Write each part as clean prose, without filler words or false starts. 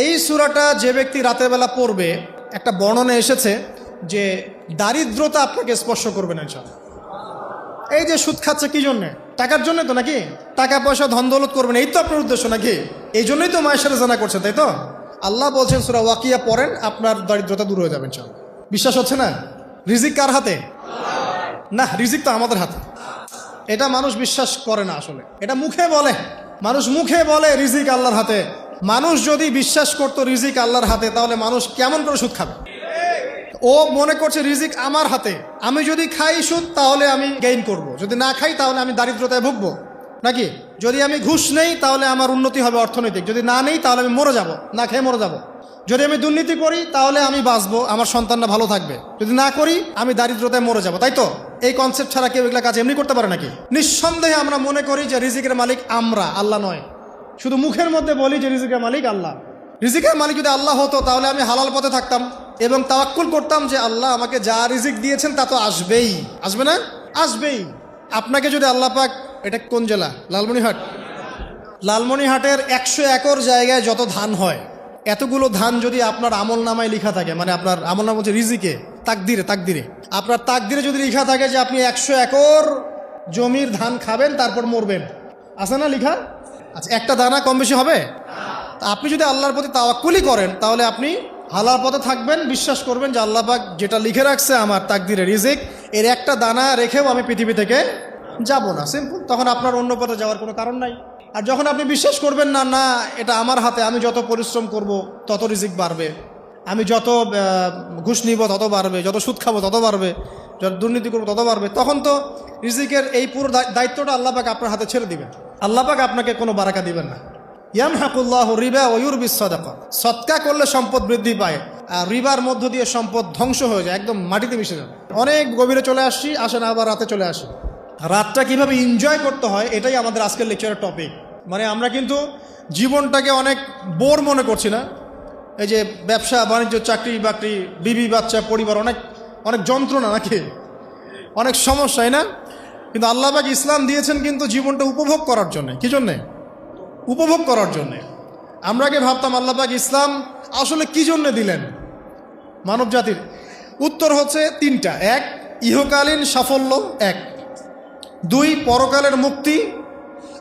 এই সূরাটা যে ব্যক্তি রাতের বেলা পড়বে, একটা বর্ণনা এসেছে যে দারিদ্রতা আপনাকে স্পর্শ করবে না ইনশাআল্লাহ। এই যে সুদ খাচ্ছে কি জন্যে? টাকার জন্য তো নাকি? টাকা পয়সা ধন দৌলত করবেন, এই তো আপনার উদ্দেশ্য নাকি? এই জন্যই তো মায়ের সাথে জানা করছে, তাই তো? আল্লাহ বলছেন সূরা ওয়াকিয়া পড়েন, আপনার দারিদ্রতা দূর হয়ে যাবে ইনশাআল্লাহ। বিশ্বাস হচ্ছে না? রিজিক কার হাতে? না, রিজিক তো আমাদের হাতে। এটা মানুষ বিশ্বাস করে না আসলে, এটা মুখে বলে। মানুষ মুখে বলে রিজিক আল্লাহর হাতে। মানুষ যদি বিশ্বাস করতো রিজিক আল্লাহর হাতে, তাহলে মানুষ কেমন করে সুদ খাবে? ও মনে করছে রিজিক আমার হাতে, আমি যদি খাই সুদ তাহলে আমি গেইন করব, যদি না খাই তাহলে আমি দারিদ্রতায় ভুগবো নাকি? যদি আমি ঘুষ নেই তাহলে আমার উন্নতি হবে অর্থনৈতিক, যদি না নেই তাহলে আমি মরে যাব, না খেয়ে মরে যাব। যদি আমি দুর্নীতি করি তাহলে আমি বাঁচবো, আমার সন্তানরা ভালো থাকবে, যদি না করি আমি দারিদ্রতায় মরে যাব, তাই তো? এই কনসেপ্ট ছাড়া কেউ এগুলা কাজ এমনি করতে পারে নাকি? নিঃসন্দেহে আমরা মনে করি যে রিজিকের মালিক আমরা, আল্লাহ নয়। শুধু মুখের মধ্যে বলি যে রিজিকের মালিক আল্লাহ। রিজিকের মালিক যদি আল্লাহ হতো তাহলে আমি হালাল পথে থাকতাম এবং তাওয়াক্কুল করতাম যে আল্লাহ আমাকে যা রিজিক দিয়েছেন তা তো আসবেই, আসবে না? আসবেই। আপনাকে যদি আল্লাহ পাক, এটা কোন জেলা? লালমনিরহাট। লালমনিরহাটের 100 একর জায়গায় যত ধান হয়, এতগুলো ধান যদি আপনার আমল নামায় লেখা থাকে, মানে আপনার আমল নাম হচ্ছে রিজিকে, তাকদিরে আপনার তাকদিরে যদি লেখা থাকে যে আপনি 100 একর জমির ধান খাবেন তারপর মরবেন, আছে না লেখা? আচ্ছা, একটা দানা কম বেশি হবে? আপনি যদি আল্লাহর প্রতি তাওয়াক্কুলই করেন তাহলে আপনি হালাল পথে থাকবেন, বিশ্বাস করবেন যে আল্লাহ পাক যেটা লিখে রাখছে আমার তাকদিরে রিজিক, এর একটা দানা রেখেও আমি পৃথিবী থেকে যাব না, সিম্পল। তখন আপনার অন্য পথে যাওয়ার কোনো কারণ নাই। আর যখন আপনি বিশ্বাস করবেন না, না এটা আমার হাতে, আমি যত পরিশ্রম করব তত রিজিক বাড়বে, আমি যত ঘুষ নিব তত বাড়বে, যত সুদ খাবো তত বাড়বে, যত দুর্নীতি করবো তত বাড়বে, তখন তো রিজিকের এই পুরো দায়িত্বটা আল্লাহ পাক আপনার হাতে ছেড়ে দিবেন। আল্লাহ পাক আপনাকে কোনো বারাকা দিবেন না। ইয়ামহাকুল্লাহু রিবা ওয়া ইউরবিস সাদাকা। সদকা করলে সম্পদ বৃদ্ধি পায়, আর রিবার মধ্য দিয়ে সম্পদ ধ্বংস হয়ে যায়, একদম মাটিতে মিশে যায়। অনেক গভীরে চলে আসছি, আসেন আবার রাতে চলে আসি। রাতটা কিভাবে এনজয় করতে হয় এটাই আমাদের আজকের লেকচারের টপিক। মানে আমরা কিন্তু জীবনটাকে অনেক বোর মনে করছি না? এই যে ব্যবসা বাণিজ্য, চাকরি বাকরি, বিবি বাচ্চা, পরিবার, অনেক অনেক যন্ত্রণা নাকি, অনেক সমস্যাই না? কিন্তু আল্লাহ পাক ইসলাম দিয়েছেন কিন্তু জীবনটা উপভোগ করার জন্যে। কি জন্যে? উপভোগ করার জন্যে। আমরা আগে ভাবতাম আল্লাহ পাক ইসলাম আসলে কি জন্যে দিলেন মানব জাতির? উত্তর হচ্ছে 3টা। 1, ইহকালীন সাফল্য, 1। 2, পরকালের মুক্তি,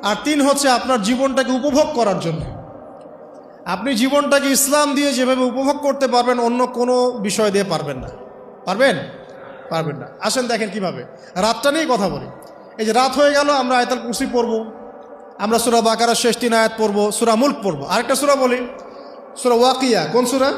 আর 3 হচ্ছে আপনার জীবনটাকে উপভোগ করার জন্য। আপনি জীবনটাকে ইসলাম দিয়ে যেভাবে উপভোগ করতে পারবেন অন্য কোনো বিষয় দিয়ে পারবেন না। পারবেন? পারবেন না। আসেন দেখেন কিভাবে। রাতটা নিয়েই কথা বলি। এই যে রাত হয়ে গেল, আমরা আয়াতুল কুরসি পড়ব, আমরা সূরা বাকারার শেষ 3 আয়াত পড়ব, সূরা মুলক পড়ব। আরেকটা সূরা বলি, সূরা ওয়াকিয়া। কোন সূরা?